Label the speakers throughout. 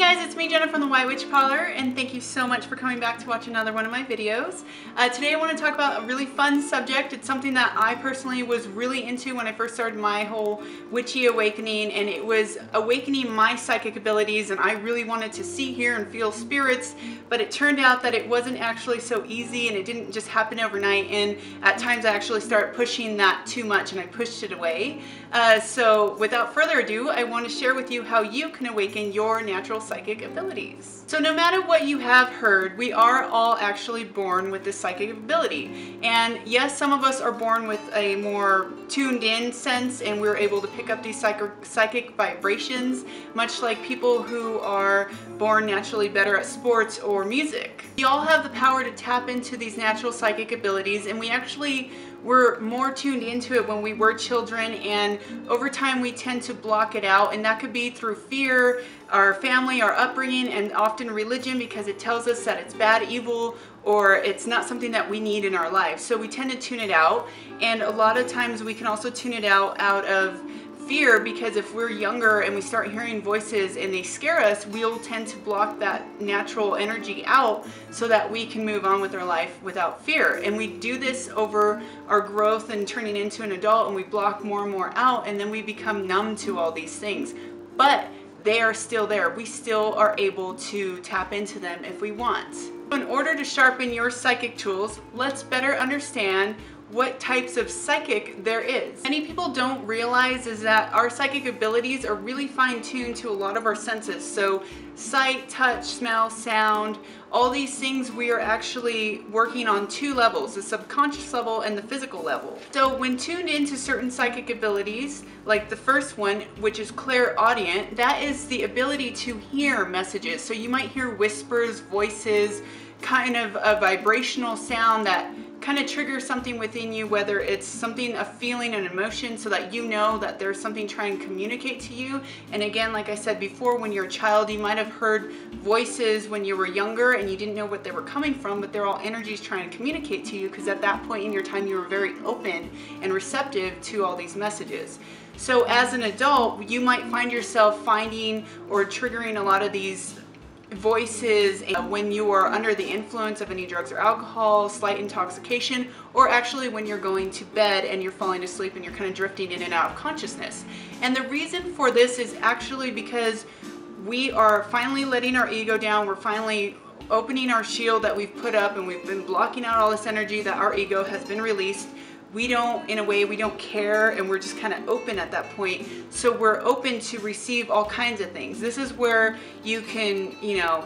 Speaker 1: guys, it's me, Jenna from the White Witch Parlour, and thank you so much for coming back to watch another one of my videos. Today I want to talk about a really fun subject. It's something that I personally was really into when I first started my whole witchy awakening, and it was awakening my psychic abilities, and I really wanted to see, hear, and feel spirits, but it turned out that it wasn't actually so easy, and it didn't just happen overnight, and at times I actually started pushing that too much, and I pushed it away. So without further ado, I want to share with you how you can awaken your natural psychic abilities. So no matter what you have heard, we are all actually born with this psychic ability. And yes, some of us are born with a more tuned in sense, and we're able to pick up these psychic vibrations, much like people who are born naturally better at sports or music. We all have the power to tap into these natural psychic abilities, and we're more tuned into it when we were children, and over time we tend to block it out, and that could be through fear, our family, our upbringing, and often religion, because it tells us that it's bad, evil, or it's not something that we need in our life. So we tend to tune it out, and a lot of times we can also tune it out of fear, because if we're younger and we start hearing voices and they scare us, we'll tend to block that natural energy out so that we can move on with our life without fear. And we do this over our growth and turning into an adult, and we block more and more out, and then we become numb to all these things. But they are still there. We still are able to tap into them if we want. In order to sharpen your psychic tools, let's better understand what types of psychic there is. Many people don't realize is that our psychic abilities are really fine-tuned to a lot of our senses. So sight, touch, smell, sound, all these things we are actually working on two levels, the subconscious level and the physical level. So when tuned into certain psychic abilities, like the first one, which is Clairaudient, that is the ability to hear messages. So you might hear whispers, voices, kind of a vibrational sound that kind of triggers something within you, whether it's something, a feeling, an emotion, so that you know that there's something trying to communicate to you. And again, like I said before, when you're a child, you might have heard voices when you were younger and you didn't know what they were coming from, but they're all energies trying to communicate to you, because at that point in your time you were very open and receptive to all these messages. So as an adult, you might find yourself finding or triggering a lot of these voices when you are under the influence of any drugs or alcohol, slight intoxication, or actually when you're going to bed and you're falling asleep and you're kind of drifting in and out of consciousness. And the reason for this is actually because we are finally letting our ego down. We're finally opening our shield that we've put up, and we've been blocking out all this energy that our ego has been released. In a way, we don't care, and we're just kind of open at that point. So we're open to receive all kinds of things. This is where you can,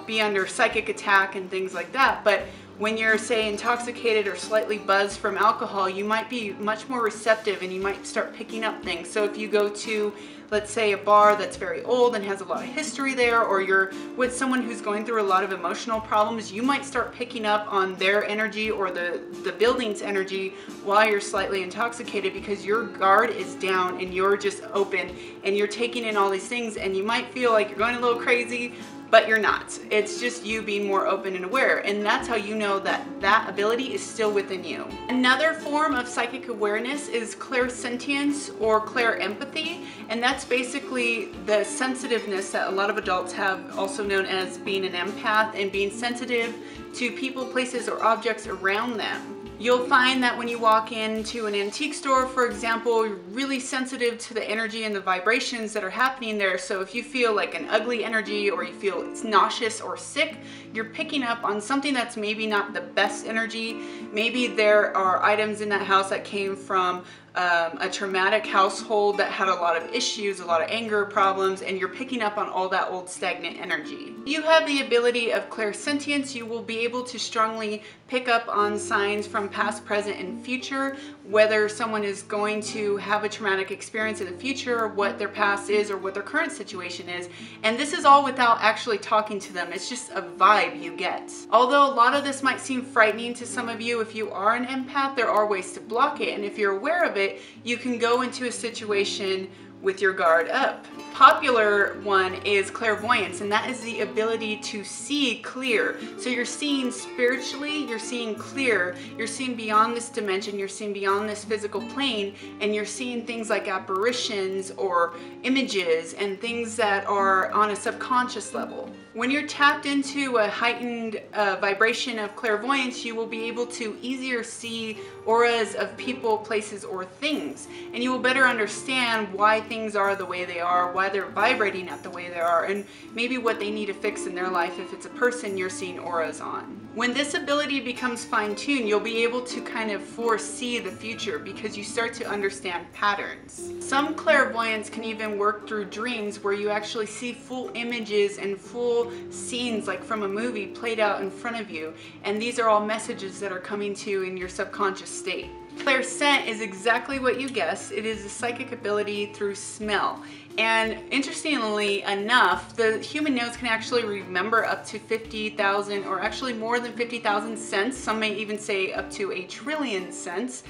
Speaker 1: be under psychic attack and things like that. But when you're, say, intoxicated or slightly buzzed from alcohol, you might be much more receptive, and you might start picking up things. So if you go to, let's say, a bar that's very old and has a lot of history there, or you're with someone who's going through a lot of emotional problems, you might start picking up on their energy or the building's energy while you're slightly intoxicated, because your guard is down and you're just open and you're taking in all these things, and you might feel like you're going a little crazy, but you're not. It's just you being more open and aware, and that's how you know that that ability is still within you. Another form of psychic awareness is clairsentience or clairempathy, and that's basically the sensitiveness that a lot of adults have, also known as being an empath and being sensitive to people, places, or objects around them. You'll find that when you walk into an antique store, for example, you're really sensitive to the energy and the vibrations that are happening there. So if you feel like an ugly energy, or you feel it's nauseous or sick, you're picking up on something that's maybe not the best energy. Maybe there are items in that house that came from a traumatic household that had a lot of issues, a lot of anger problems, and you're picking up on all that old stagnant energy. You have the ability of clairsentience. You will be able to strongly pick up on signs from past, present, and future, whether someone is going to have a traumatic experience in the future, what their past is, or what their current situation is. And this is all without actually talking to them. It's just a vibe you get. Although a lot of this might seem frightening to some of you, if you are an empath, there are ways to block it. And if you're aware of it, you can go into a situation with your guard up. Popular one is clairvoyance, and that is the ability to see clear. So you're seeing spiritually, you're seeing clear, you're seeing beyond this dimension, you're seeing beyond this physical plane, and you're seeing things like apparitions or images and things that are on a subconscious level. When you're tapped into a heightened vibration of clairvoyance, you will be able to easier see auras of people, places, or things. And you will better understand why things are the way they are, why they're vibrating at the way they are, and maybe what they need to fix in their life if it's a person you're seeing auras on. When this ability becomes fine-tuned, you'll be able to kind of foresee the future because you start to understand patterns. Some clairvoyants can even work through dreams where you actually see full images and full scenes like from a movie played out in front of you, and these are all messages that are coming to you in your subconscious state. Clairsent is exactly what you guessed. It is a psychic ability through smell. And interestingly enough, the human nose can actually remember up to 50,000 or actually more than 50,000 scents. Some may even say up to 1 trillion scents.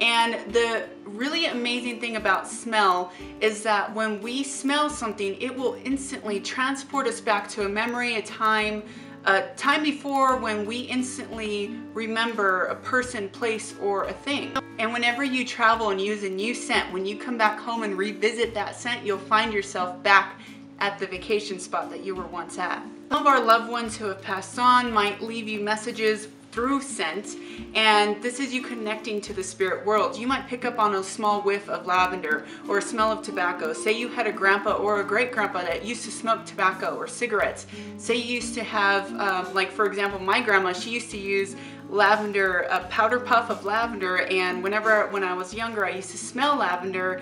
Speaker 1: And the really amazing thing about smell is that when we smell something, it will instantly transport us back to a memory, a time before, when we instantly remember a person, place, or a thing. And whenever you travel and use a new scent, when you come back home and revisit that scent, you'll find yourself back at the vacation spot that you were once at. Some of our loved ones who have passed on might leave you messages through scent, and this is you connecting to the spirit world. You might pick up on a small whiff of lavender or a smell of tobacco. Say you had a grandpa or a great grandpa that used to smoke tobacco or cigarettes. Say you used to have, like for example, my grandma, she used to use lavender, a powder puff of lavender, and when I was younger, I used to smell lavender.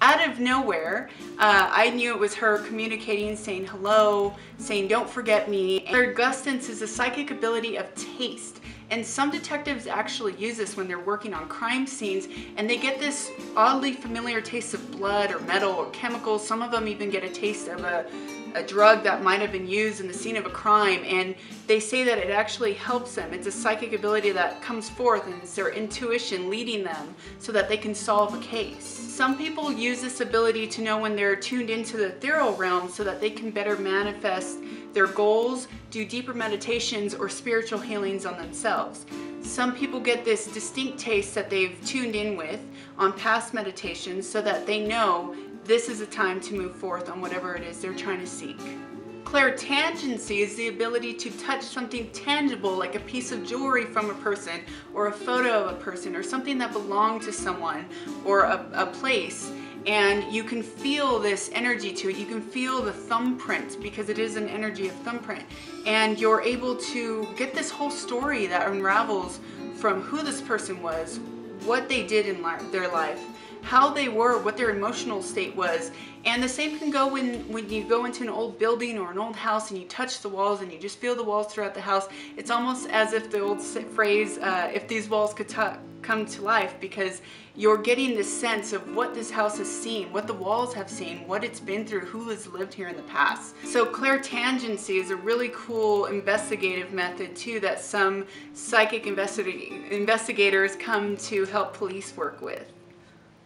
Speaker 1: Out of nowhere, I knew it was her communicating, saying hello, saying don't forget me. Clairgustance is a psychic ability of taste. And some detectives actually use this when they're working on crime scenes, and they get this oddly familiar taste of blood or metal or chemicals. Some of them even get a taste of a drug that might have been used in the scene of a crime, and they say that it actually helps them. It's a psychic ability that comes forth, and it's their intuition leading them so that they can solve a case. Some people use this ability to know when they're tuned into the ethereal realm so that they can better manifest their goals, do deeper meditations, or spiritual healings on themselves. Some people get this distinct taste that they've tuned in with on past meditations so that they know this is a time to move forth on whatever it is they're trying to seek. Clairtangency is the ability to touch something tangible like a piece of jewelry from a person or a photo of a person or something that belonged to someone or a place, and you can feel this energy to it. You can feel the thumbprint because it is an energy of thumbprint, and you're able to get this whole story that unravels from who this person was, what they did in their life, how they were, what their emotional state was. And the same can go when you go into an old building or an old house and you touch the walls and you just feel the walls throughout the house. It's almost as if the old phrase, if these walls could come to life, because you're getting this sense of what this house has seen, what the walls have seen, what it's been through, who has lived here in the past. So clairtangency is a really cool investigative method too that some psychic investigators come to help police work with.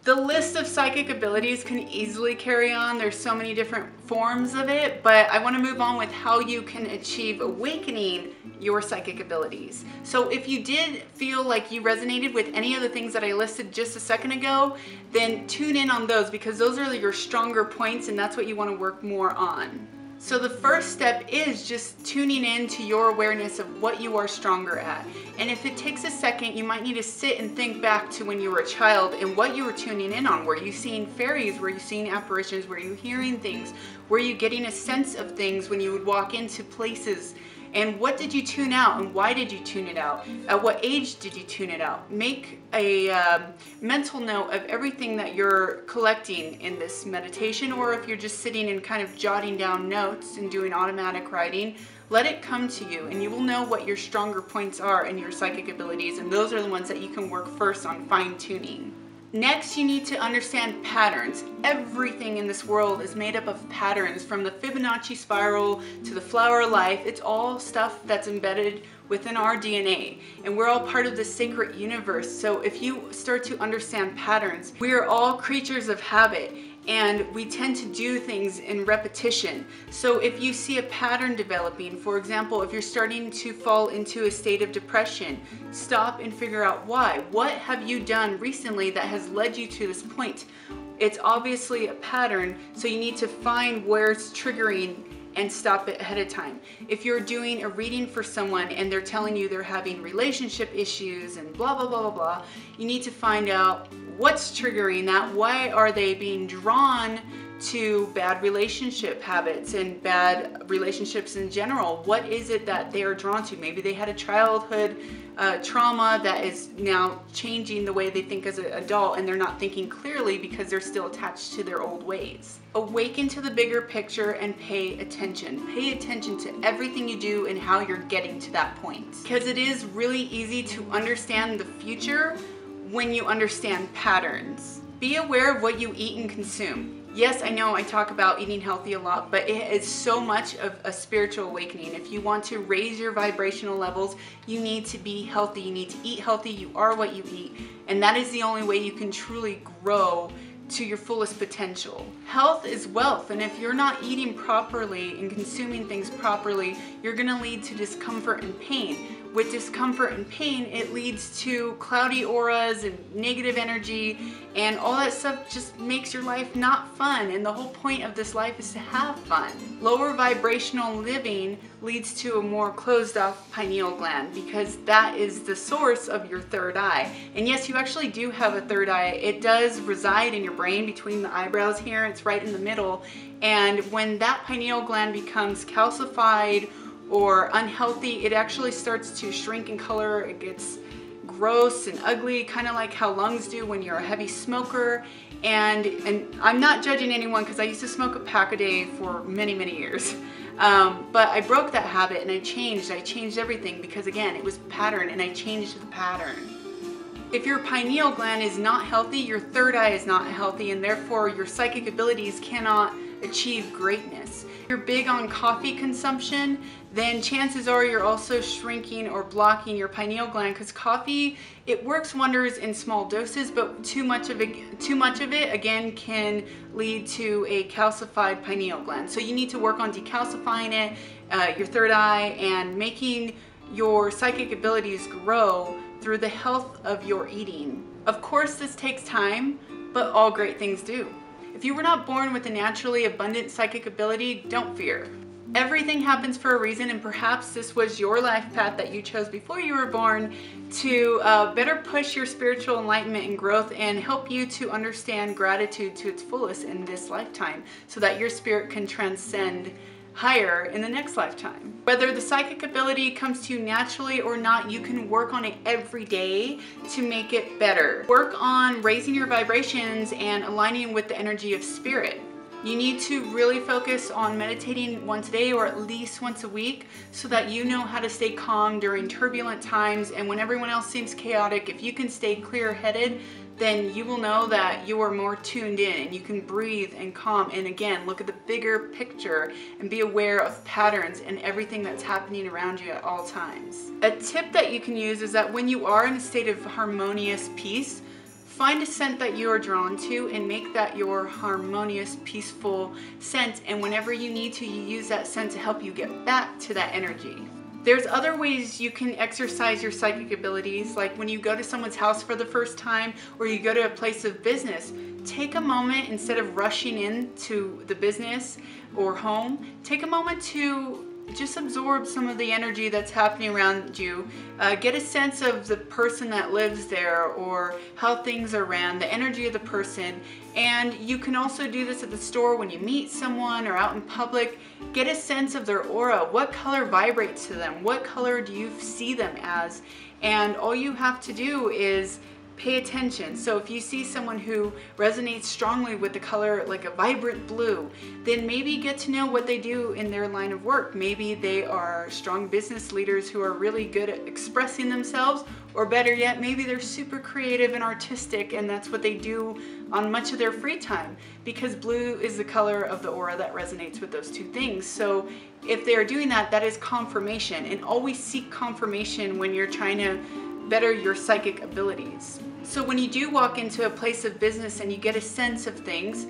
Speaker 1: The list of psychic abilities can easily carry on. There's so many different forms of it, but I want to move on with how you can achieve awakening your psychic abilities. So if you did feel like you resonated with any of the things that I listed just a second ago, then tune in on those because those are your stronger points and that's what you want to work more on. So the first step is just tuning in to your awareness of what you are stronger at. And if it takes a second, you might need to sit and think back to when you were a child and what you were tuning in on. Were you seeing fairies? Were you seeing apparitions? Were you hearing things? Were you getting a sense of things when you would walk into places? And what did you tune out and why did you tune it out? At what age did you tune it out? Make a mental note of everything that you're collecting in this meditation, or if you're just sitting and kind of jotting down notes and doing automatic writing, let it come to you and you will know what your stronger points are in your psychic abilities, and those are the ones that you can work first on fine-tuning. Next, you need to understand patterns. Everything in this world is made up of patterns, from the Fibonacci spiral to the flower of life. It's all stuff that's embedded within our DNA, and we're all part of the sacred universe. So if you start to understand patterns, we are all creatures of habit, and we tend to do things in repetition. So if you see a pattern developing, for example, if you're starting to fall into a state of depression, stop and figure out why. What have you done recently that has led you to this point? It's obviously a pattern, so you need to find where it's triggering and stop it ahead of time. If you're doing a reading for someone and they're telling you they're having relationship issues and blah, blah, blah, blah, blah, you need to find out what's triggering that. Why are they being drawn to bad relationship habits and bad relationships in general? What is it that they are drawn to? Maybe they had a childhood trauma that is now changing the way they think as an adult, and they're not thinking clearly because they're still attached to their old ways. Awaken to the bigger picture and pay attention. Pay attention to everything you do and how you're getting to that point. Because it is really easy to understand the future when you understand patterns. Be aware of what you eat and consume. Yes, I know I talk about eating healthy a lot, but it is so much of a spiritual awakening. If you want to raise your vibrational levels, you need to be healthy. You need to eat healthy. You are what you eat. And that is the only way you can truly grow to your fullest potential. Health is wealth, and if you're not eating properly and consuming things properly, you're gonna lead to discomfort and pain. With discomfort and pain, it leads to cloudy auras and negative energy, and all that stuff just makes your life not fun. And the whole point of this life is to have fun. Lower vibrational living leads to a more closed off pineal gland, because that is the source of your third eye. And yes, you actually do have a third eye. It does reside in your brain between the eyebrows here. It's right in the middle. And when that pineal gland becomes calcified or unhealthy, it actually starts to shrink in color. It gets gross and ugly, kind of like how lungs do when you're a heavy smoker. And I'm not judging anyone, because I used to smoke a pack a day for many, many years. But I broke that habit and I changed everything, because again, it was pattern, and I changed the pattern. If your pineal gland is not healthy, your third eye is not healthy, and therefore your psychic abilities cannot achieve greatness. If you're big on coffee consumption, then chances are you're also shrinking or blocking your pineal gland, because coffee, it works wonders in small doses, but too much of it again can lead to a calcified pineal gland. So you need to work on decalcifying it, your third eye, and making your psychic abilities grow through the health of your eating. Of course, this takes time, but all great things do. If you were not born with a naturally abundant psychic ability, don't fear. Everything happens for a reason, and perhaps this was your life path that you chose before you were born to better push your spiritual enlightenment and growth, and help you to understand gratitude to its fullest in this lifetime, so that your spirit can transcend higher in the next lifetime. Whether the psychic ability comes to you naturally or not, you can work on it every day to make it better. Work on raising your vibrations and aligning with the energy of spirit. You need to really focus on meditating once a day, or at least once a week, so that you know how to stay calm during turbulent times. And when everyone else seems chaotic, if you can stay clear-headed, then you will know that you are more tuned in, and you can breathe and calm. And again, look at the bigger picture and be aware of patterns and everything that's happening around you at all times. A tip that you can use is that when you are in a state of harmonious peace, find a scent that you are drawn to and make that your harmonious, peaceful scent. And whenever you need to, you use that scent to help you get back to that energy. There's other ways you can exercise your psychic abilities, like when you go to someone's house for the first time, or you go to a place of business. Take a moment, instead of rushing into the business or home, take a moment to just absorb some of the energy that's happening around you. Get a sense of the person that lives there, or how things are ran, the energy of the person. And you can also do this at the store when you meet someone, or out in public. Get a sense of their aura. What color vibrates to them? What color do you see them as? And all you have to do is pay attention. So if you see someone who resonates strongly with the color like a vibrant blue, then maybe get to know what they do in their line of work. Maybe they are strong business leaders who are really good at expressing themselves, or better yet, maybe they're super creative and artistic, and that's what they do on much of their free time, because blue is the color of the aura that resonates with those two things. So if they are doing that, that is confirmation, and always seek confirmation when you're trying to better your psychic abilities. So when you do walk into a place of business and you get a sense of things,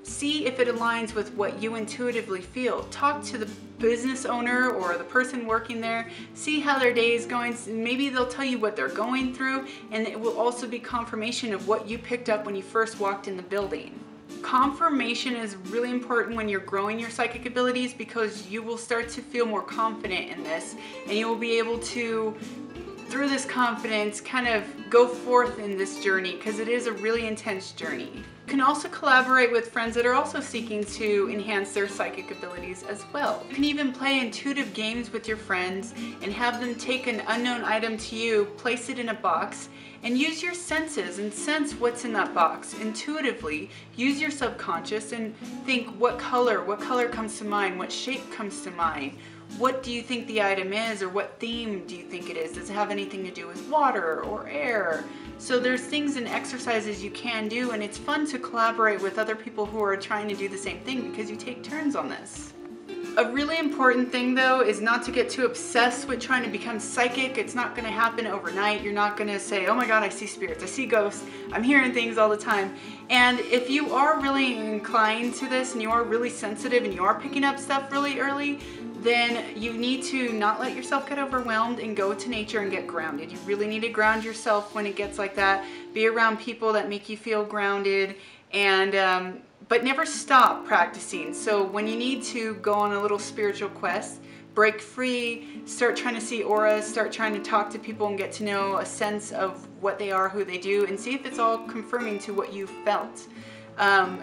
Speaker 1: see if it aligns with what you intuitively feel. Talk to the business owner or the person working there. See how their day is going. Maybe they'll tell you what they're going through, and it will also be confirmation of what you picked up when you first walked in the building. Confirmation is really important when you're growing your psychic abilities, because you will start to feel more confident in this, and you will be able to, through this confidence, kind of go forth in this journey, because it is a really intense journey. You can also collaborate with friends that are also seeking to enhance their psychic abilities as well. You can even play intuitive games with your friends and have them take an unknown item to you, place it in a box, and use your senses and sense what's in that box intuitively. Use your subconscious and think, what color comes to mind, what shape comes to mind. What do you think the item is, or what theme do you think it is? Does it have anything to do with water or air? So there's things and exercises you can do, and it's fun to collaborate with other people who are trying to do the same thing, because you take turns on this. A really important thing though is not to get too obsessed with trying to become psychic. It's not going to happen overnight. You're not going to say, oh my god, I see spirits, I see ghosts, I'm hearing things all the time. And if you are really inclined to this and you are really sensitive and you are picking up stuff really early, then you need to not let yourself get overwhelmed and go to nature and get grounded. You really need to ground yourself when it gets like that. Be around people that make you feel grounded, and but never stop practicing. So when you need to go on a little spiritual quest, break free, start trying to see auras, start trying to talk to people and get to know a sense of what they are, who they do, and see if it's all confirming to what you felt.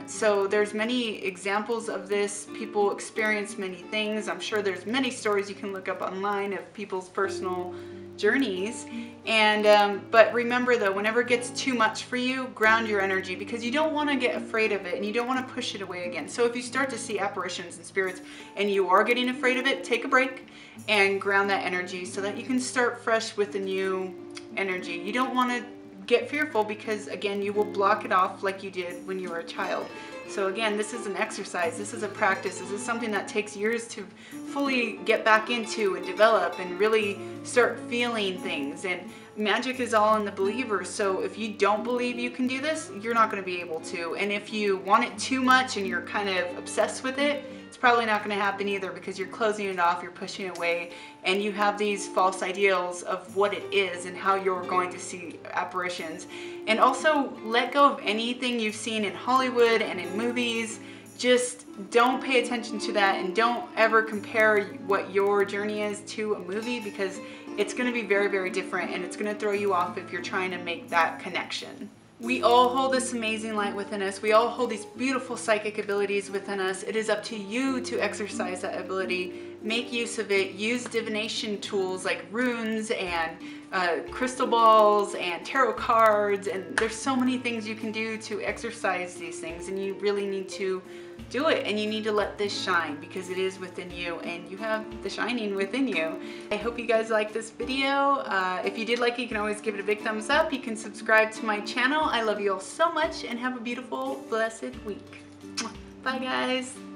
Speaker 1: So there's many examples of this. People experience many things. I'm sure there's many stories you can look up online of people's personal journeys. And but remember though, whenever it gets too much for you, ground your energy, because you don't want to get afraid of it and you don't want to push it away again. So if you start to see apparitions and spirits and you are getting afraid of it, take a break and ground that energy so that you can start fresh with a new energy. You don't want to get fearful, because again, you will block it off like you did when you were a child. So again, this is an exercise, this is a practice, this is something that takes years to fully get back into and develop and really start feeling things. And magic is all in the believer, so if you don't believe you can do this, you're not going to be able to. And if you want it too much and you're kind of obsessed with it, it's probably not going to happen either, because you're closing it off, you're pushing it away, and you have these false ideals of what it is and how you're going to see apparitions. And also let go of anything you've seen in Hollywood and in movies. Just don't pay attention to that, and don't ever compare what your journey is to a movie, because it's going to be very, very different, and it's going to throw you off if you're trying to make that connection. We all hold this amazing light within us. We all hold these beautiful psychic abilities within us. It is up to you to exercise that ability. Make use of it. Use divination tools like runes and crystal balls and tarot cards, and there's so many things you can do to exercise these things, and you really need to do it, and you need to let this shine, because it is within you and you have the shining within you. I hope you guys like this video. If you did like it, you can always give it a big thumbs up. You can subscribe to my channel. I love you all so much, and have a beautiful, blessed week. Bye guys.